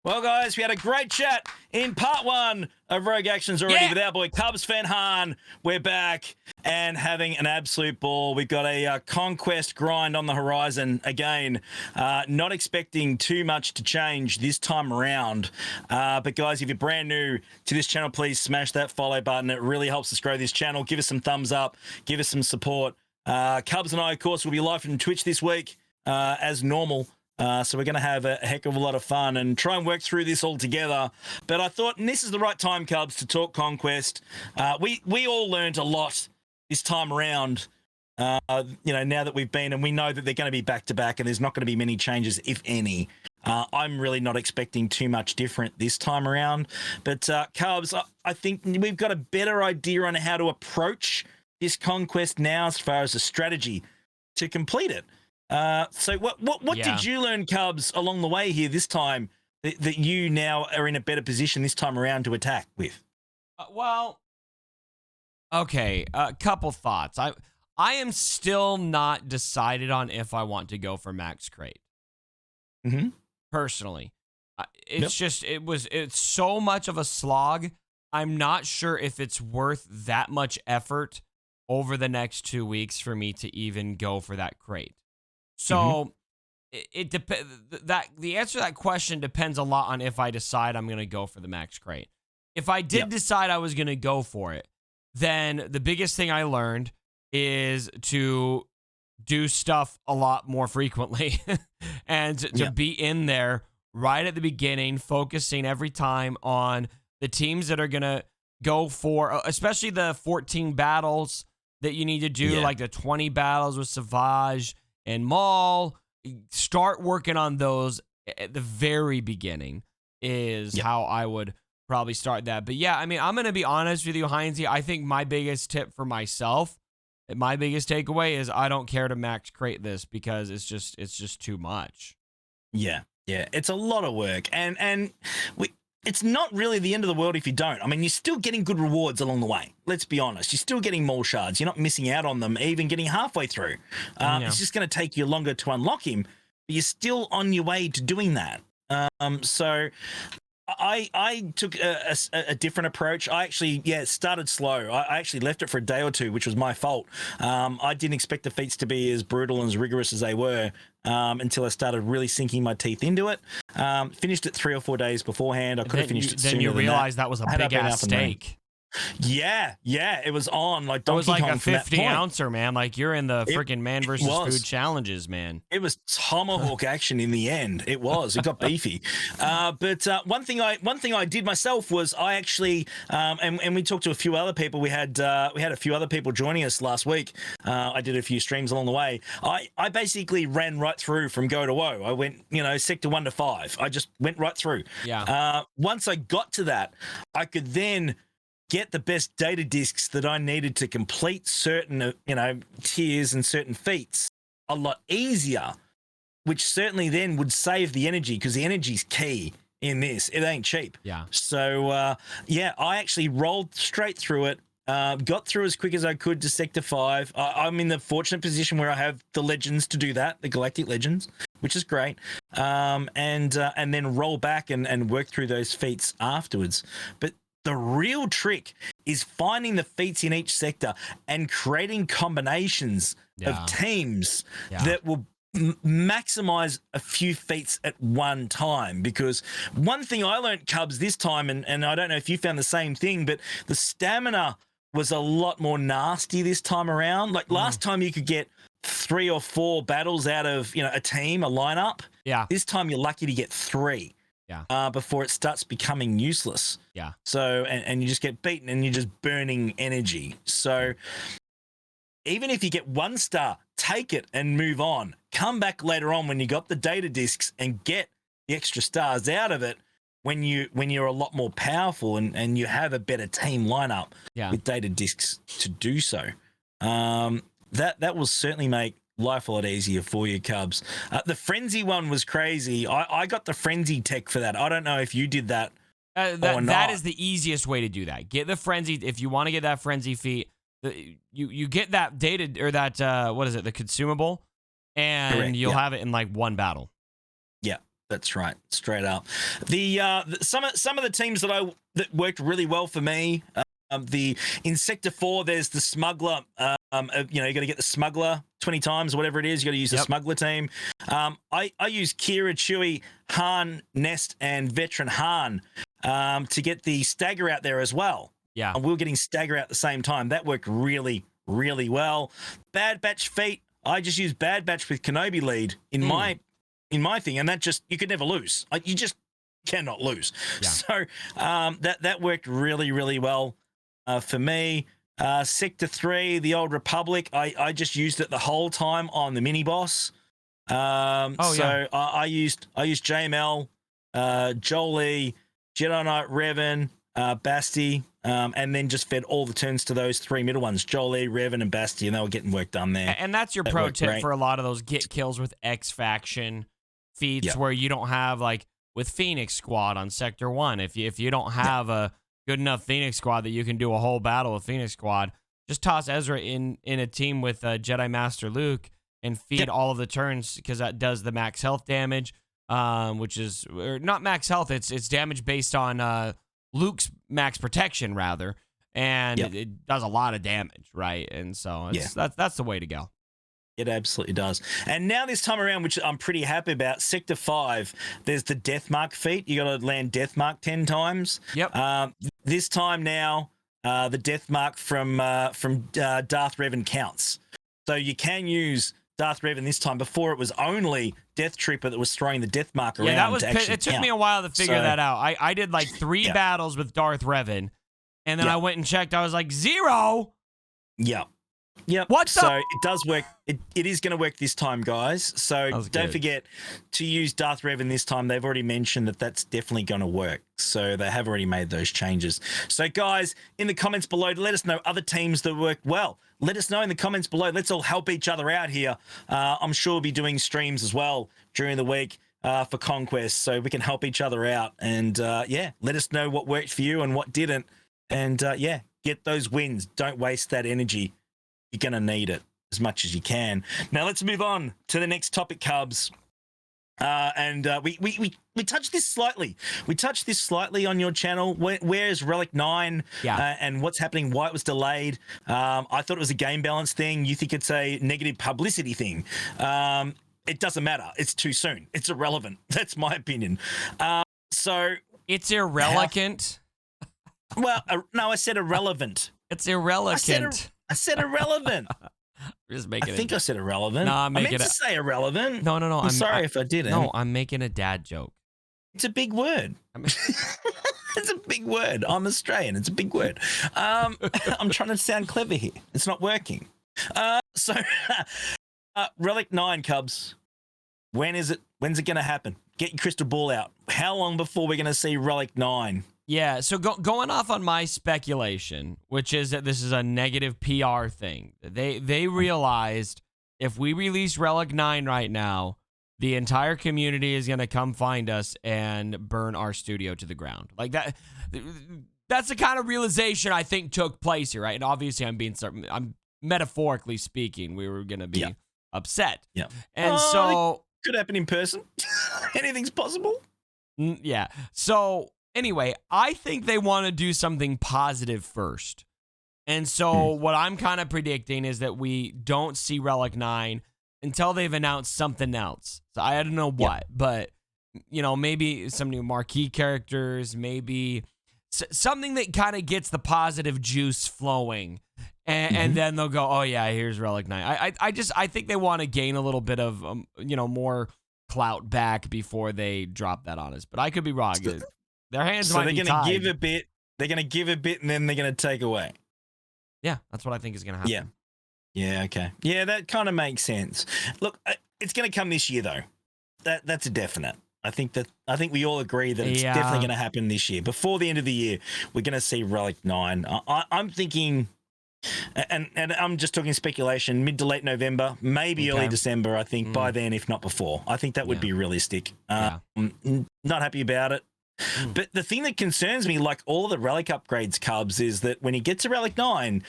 Well, guys, we had a great chat in part one of Rogue Actions already with our boy Cubs fan Han. We're back and having an absolute ball. We've got a Conquest grind on the horizon again. Not expecting too much to change this time around. But, guys, if you're brand new to this channel, please smash that follow button. It really helps us grow this channel. Give us some thumbs up. Give us some support. Cubs and I, of course, will be live from Twitch this week as normal. So we're going to have a heck of a lot of fun and try and work through this all together. But I thought, and this is the right time, Cubs, to talk Conquest. We all learned a lot this time around, now that we've been, and we know that they're going to be back-to-back and there's not going to be many changes, if any. I'm really not expecting too much different this time around. But Cubs, I think we've got a better idea on how to approach this Conquest now as far as a strategy to complete it. So what did you learn, Cubs, along the way here this time that you now are in a better position this time around to attack with? Okay, a couple thoughts. I am still not decided on if I want to go for Max Crate. Mm-hmm. Personally, it's so much of a slog. I'm not sure if it's worth that much effort over the next 2 weeks for me to even go for that crate. So it depends. The answer to that question depends a lot on if I decide I'm going to go for the Max Crate. If I did decide I was going to go for it, then the biggest thing I learned is to do stuff a lot more frequently and to be in there right at the beginning, focusing every time on the teams that are going to go for, especially the 14 battles that you need to do, like the 20 battles with Savage and Maul. Start working on those at the very beginning is how I would probably start that. But yeah, I mean, I'm going to be honest with you, Heinzie. I think my biggest tip for myself, my biggest takeaway is I don't care to max crate this because it's just too much. Yeah, it's a lot of work, and it's not really the end of the world if you don't. I mean, you're still getting good rewards along the way. Let's be honest. You're still getting more shards. You're not missing out on them, even getting halfway through. It's just going to take you longer to unlock him, but you're still on your way to doing that. So I took a different approach. I actually, started slow. I actually left it for a day or two, which was my fault. I didn't expect the feats to be as brutal and as rigorous as they were until I started really sinking my teeth into it. Finished it 3 or 4 days beforehand. I could have finished it sooner. Then you realized that was a big-ass steak. Yeah, it was on like Donkey Kong. It was like Kong a 50-ouncer, man. Like you're in the freaking man versus food challenges, man. It was tomahawk action in the end. It got beefy. But one thing I did myself was I actually and we talked to a few other people. We had a few other people joining us last week. I did a few streams along the way. I basically ran right through from go to woe. I went sector 1 to 5. I just went right through. Yeah. Once I got to that, I could then get the best data discs that I needed to complete certain, tiers and certain feats a lot easier, which certainly then would save the energy because the energy's key in this. It ain't cheap. Yeah. So, I actually rolled straight through it, got through as quick as I could to Sector 5. I'm in the fortunate position where I have the legends to do that, the Galactic Legends, which is great, and then roll back and work through those feats afterwards. But the real trick is finding the feats in each sector and creating combinations of teams that will maximize a few feats at one time. Because one thing I learned, Cubs, this time, and I don't know if you found the same thing, but the stamina was a lot more nasty this time around. Like last time you could get 3 or 4 battles out of a team, a lineup. Yeah. This time you're lucky to get 3. Yeah. Before it starts becoming useless. Yeah. So, and you just get beaten and you're just burning energy. So even if you get 1 star, take it and move on. Come back later on when you got the data discs and get the extra stars out of it when you're a lot more powerful and you have a better team lineup with data discs to do so. That will certainly make life a lot easier for you, Cubs. The frenzy one was crazy. I got the frenzy tech for that. I don't know if you did that or not. That is the easiest way to do that. Get the frenzy if you want to get that frenzy feat. You get that data or that what is it? The consumable, and you'll have it in like 1 battle. Yeah, That's right, straight up. Some of the teams that worked really well for me. In Sector 4, there's the Smuggler. You got to get the Smuggler 20 times, whatever it is. You got to use the Smuggler team. I use Kira, Chewie, Han, Nest, and Veteran Han to get the Stagger out there as well. Yeah, and we were getting Stagger out at the same time. That worked really, really well. Bad Batch feat. I just used Bad Batch with Kenobi lead in my thing, and that just you could never lose. You just cannot lose. Yeah. So that worked really, really well for me. Sector 3, the Old Republic. I just used it the whole time on the mini boss. I used JML, Jolie, Jedi Knight Revan, Basti, and then just fed all the turns to those 3 middle ones, Jolie, Revan, and Basti, and they were getting work done there. And that's your pro tip for a lot of those get kills with X faction feats where you don't have, like with Phoenix Squad on Sector 1. If you don't have a good enough Phoenix Squad that you can do a whole battle with Phoenix Squad, just toss Ezra in a team with Jedi Master Luke and feed all of the turns, because that does the max health damage, which is not max health. It's damage based on Luke's max protection rather, and it does a lot of damage, right? And so that's the way to go. It absolutely does. And now this time around, which I'm pretty happy about, Sector 5, there's the Death Mark feat. You got to land Death Mark 10 times. Yep. This time now, the Death Mark from Darth Revan counts. So you can use Darth Revan this time. Before it was only Death Trooper that was throwing the Death Mark around. Yeah, it took count. me a while to figure that out. I did like 3 battles with Darth Revan, and then I went and checked. I was like, 0. Yeah. Yep. What? So it does work. It is going to work this time, guys. So don't forget to use Darth Revan this time. They've already mentioned that that's definitely going to work. So they have already made those changes. So guys, in the comments below, let us know other teams that work well. Let us know in the comments below. Let's all help each other out here. I'm sure we'll be doing streams as well during the week for Conquest, so we can help each other out. And let us know what worked for you and what didn't. And get those wins. Don't waste that energy. You're going to need it as much as you can. Now let's move on to the next topic, Cubs. We touched this slightly. We touched this slightly on your channel. Where's Relic 9 and what's happening, why it was delayed. I thought it was a game balance thing. You think it's a negative publicity thing. It doesn't matter. It's too soon. It's irrelevant. That's my opinion. So it's irrelevant. No, I said irrelevant. It's irrelevant. I said irrelevant. Just making I think I said irrelevant. No, I meant to say irrelevant. No. I'm sorry if I didn't. No, I'm making a dad joke. It's a big word. It's a big word. I'm Australian. It's a big word. I'm trying to sound clever here. It's not working. Relic 9, Cubs. When's it going to happen? Get your crystal ball out. How long before we're going to see Relic 9? Yeah, so going off on my speculation, which is that this is a negative PR thing. They realized if we release Relic 9 right now, the entire community is going to come find us and burn our studio to the ground. Like that. That's the kind of realization I think took place here, right? And obviously I'm metaphorically speaking, we were going to be upset. Yeah. And so could happen in person. Anything's possible. Yeah. So anyway, I think they want to do something positive first. And so what I'm kind of predicting is that we don't see Relic 9 until they've announced something else. So I don't know what, but, maybe some new marquee characters, maybe something that kind of gets the positive juice flowing. And then they'll go, oh, yeah, here's Relic 9. I think they want to gain a little bit of, more clout back before they drop that on us. But I could be wrong. Their hands might be tied. So they're going to give a bit. They're going to give a bit, and then they're going to take away. Yeah, that's what I think is going to happen. Yeah. Okay. Yeah, that kind of makes sense. Look, it's going to come this year, though. That's a definite. I think we all agree that it's definitely going to happen this year. Before the end of the year, we're going to see Relic 9. I'm thinking, and I'm just talking speculation, mid to late November, maybe early December. I think by then, if not before. I think that would be realistic. Not happy about it. But the thing that concerns me, like all of the Relic upgrades, Cubs, is that when you get to Relic 9,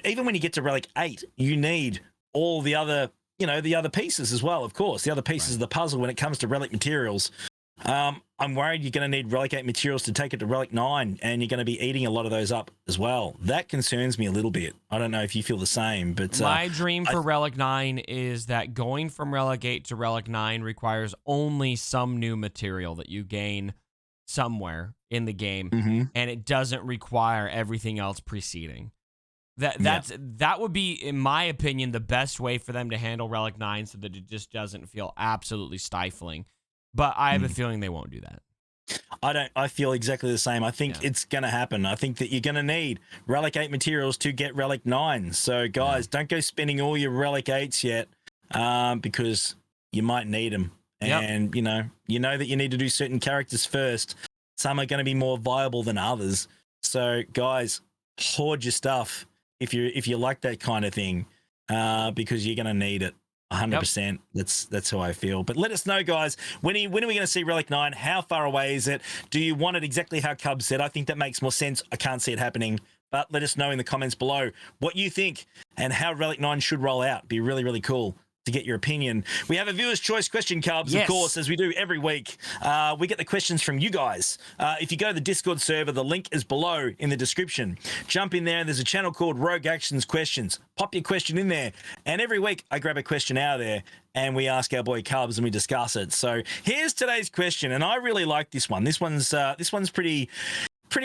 even when you get to Relic 8, you need all the other, the other pieces as well, of course, the other pieces of the puzzle when it comes to relic materials. I'm worried you're going to need Relic 8 materials to take it to Relic 9, and you're going to be eating a lot of those up as well. That concerns me a little bit. I don't know if you feel the same, but... My dream for Relic 9 is that going from Relic 8 to Relic 9 requires only some new material that you gain somewhere in the game, and it doesn't require everything else preceding. That would be, in my opinion, the best way for them to handle Relic 9 so that it just doesn't feel absolutely stifling. But I have a feeling they won't do that. I feel exactly the same. I think it's going to happen. I think that you're going to need Relic 8 materials to get Relic 9. So, guys, don't go spending all your Relic 8s yet because you might need them. And, you know that you need to do certain characters first. Some are going to be more viable than others. So, guys, hoard your stuff if you like that kind of thing because you're going to need it. 100%. That's how I feel. But let us know, guys. When are we going to see Relic 9? How far away is it? Do you want it exactly how Cub said? I think that makes more sense. I can't see it happening. But let us know in the comments below what you think and how Relic 9 should roll out. Be really, really cool to get your opinion. We have a viewer's choice question, Cubs, of course, as we do every week. We get the questions from you guys. If you go to the Discord server, the link is below in the description. Jump in there, and there's a channel called Rogue Actions Questions. Pop your question in there, and every week I grab a question out of there, and we ask our boy Cubs, and we discuss it. So here's today's question, and I really like this one. This one's pretty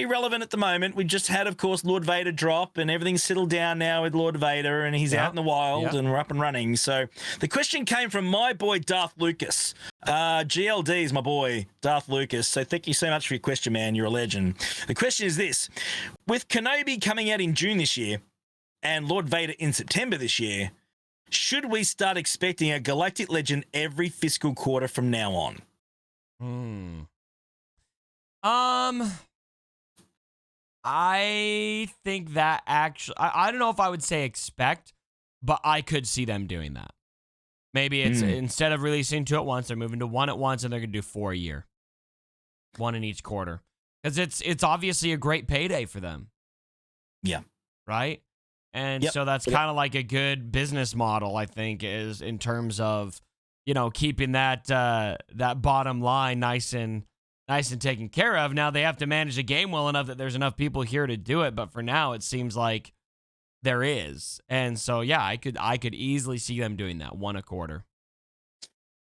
relevant at the moment. We just had, of course, Lord Vader drop, and everything's settled down now with Lord Vader, and he's out in the wild, and we're up and running. So the question came from my boy, Darth Lucas. GLD is my boy, Darth Lucas. So thank you so much for your question, man. You're a legend. The question is this. With Kenobi coming out in June this year and Lord Vader in September this year, should we start expecting a Galactic Legend every fiscal quarter from now on? I think that actually, I don't know if I would say expect, but I could see them doing that. Maybe it's instead of releasing 2 at once, they're moving to 1 at once, and they're going to do 4 a year. 1 in each quarter. Because it's obviously a great payday for them. Yeah. Right? And so that's kind of like a good business model, I think, is in terms of, keeping that bottom line nice and taken care of. Now they have to manage the game well enough that there's enough people here to do it, but for now it seems like there is. And so I could easily see them doing that 1 a quarter.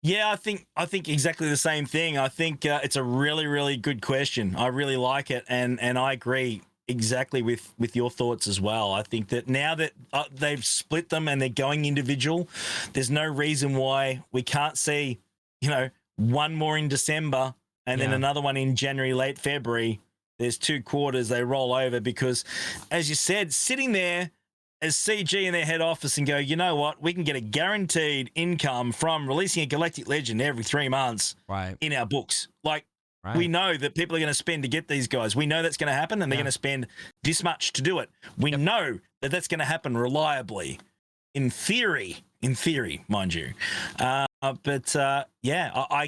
Yeah, I think exactly the same thing. I think it's a really, really good question. I really like it, and I agree exactly with your thoughts as well. I think that now that they've split them and they're going individual, there's no reason why we can't see, one more in December and then another one in January, late February. There's 2 quarters, they roll over because, as you said, sitting there as CG in their head office and go, you know what, we can get a guaranteed income from releasing a Galactic Legend every 3 months in our books. We know that people are going to spend to get these guys. We know that's going to happen, and they're going to spend this much to do it. We know that that's going to happen reliably. In theory, mind you. I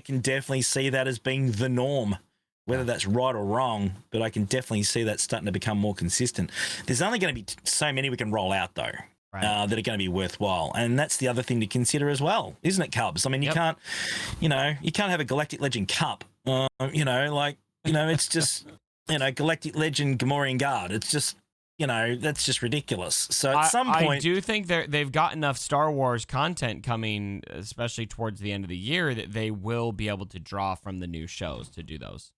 can definitely see that as being the norm, whether that's right or wrong, but I can definitely see that starting to become more consistent. There's only going to be so many we can roll out, though, that are going to be worthwhile. And that's the other thing to consider as well, isn't it, Cubs? I mean, you can't have a Galactic Legend Cup, it's just, Galactic Legend Gamorrean Guard. It's just, that's just ridiculous. So at some point, I do think they've got enough Star Wars content coming, especially towards the end of the year, that they will be able to draw from the new shows to do those.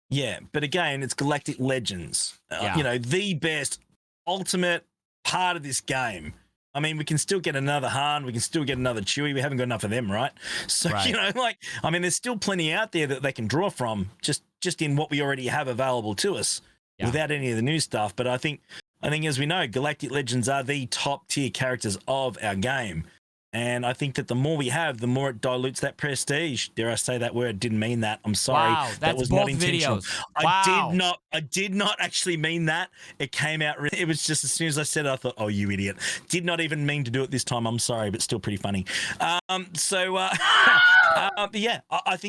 Yeah, but again, it's Galactic Legends. The best, ultimate part of this game. I mean, we can still get another Han, we can still get another Chewie. We haven't got enough of them, right? So, there's still plenty out there that they can draw from just in what we already have available to us without any of the new stuff. But I think as we know, Galactic Legends are the top tier characters of our game. And I think that the more we have, the more it dilutes that prestige. Dare I say that word? Didn't mean that. I'm sorry. Wow, that was both not intentional. Videos. Wow. I did not actually mean that. It came out. It was just as soon as I said it, I thought, oh, you idiot. Did not even mean to do it this time. I'm sorry, but still pretty funny. I think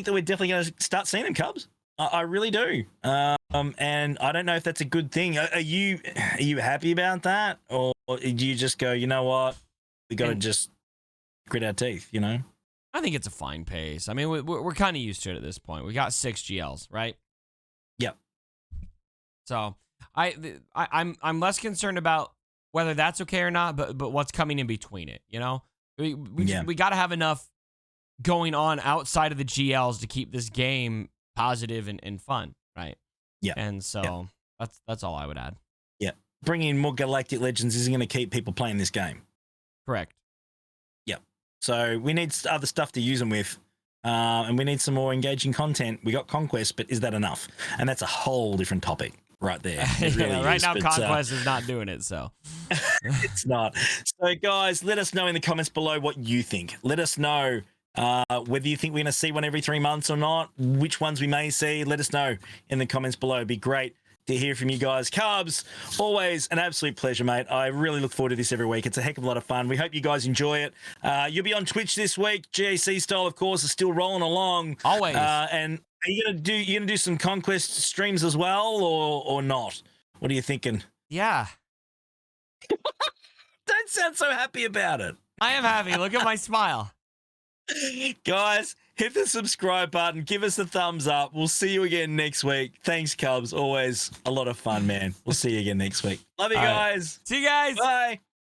that we're definitely going to start seeing them, Cubs. I really do. And I don't know if that's a good thing. Are you happy about that? Or do you just go, you know what? We got to just grit our teeth, you know? I think it's a fine pace. I mean, we're kind of used to it at this point. We got 6 GLs, right? Yep. So I'm less concerned about whether that's okay or not, but what's coming in between it. You know, we got to have enough going on outside of the GLs to keep this game positive and fun, right? Yeah. And so that's all I would add. Yeah. Bringing in more Galactic Legends isn't going to keep people playing this game. Correct. Yep. So we need other stuff to use them with. And we need some more engaging content. We got Conquest, but is that enough? And that's a whole different topic right there. Really right is, now, but, Conquest is not doing it, so. It's not. So, guys, let us know in the comments below what you think. Let us know whether you think we're going to see one every 3 months or not, which ones we may see. Let us know in the comments below. It'd be great to hear from you guys. Cubs, always an absolute pleasure, mate. I really look forward to this every week. It's a heck of a lot of fun. We hope you guys enjoy it. You'll be on Twitch this week. GAC style, of course, is still rolling along. Always. And are you gonna do some Conquest streams as well, or not? What are you thinking? Yeah. Don't sound so happy about it. I am happy. Look at my smile. Guys, hit the subscribe button. Give us a thumbs up. We'll see you again next week. Thanks, Cubs. Always a lot of fun, man. We'll see you again next week. Love you guys. See you guys. Bye.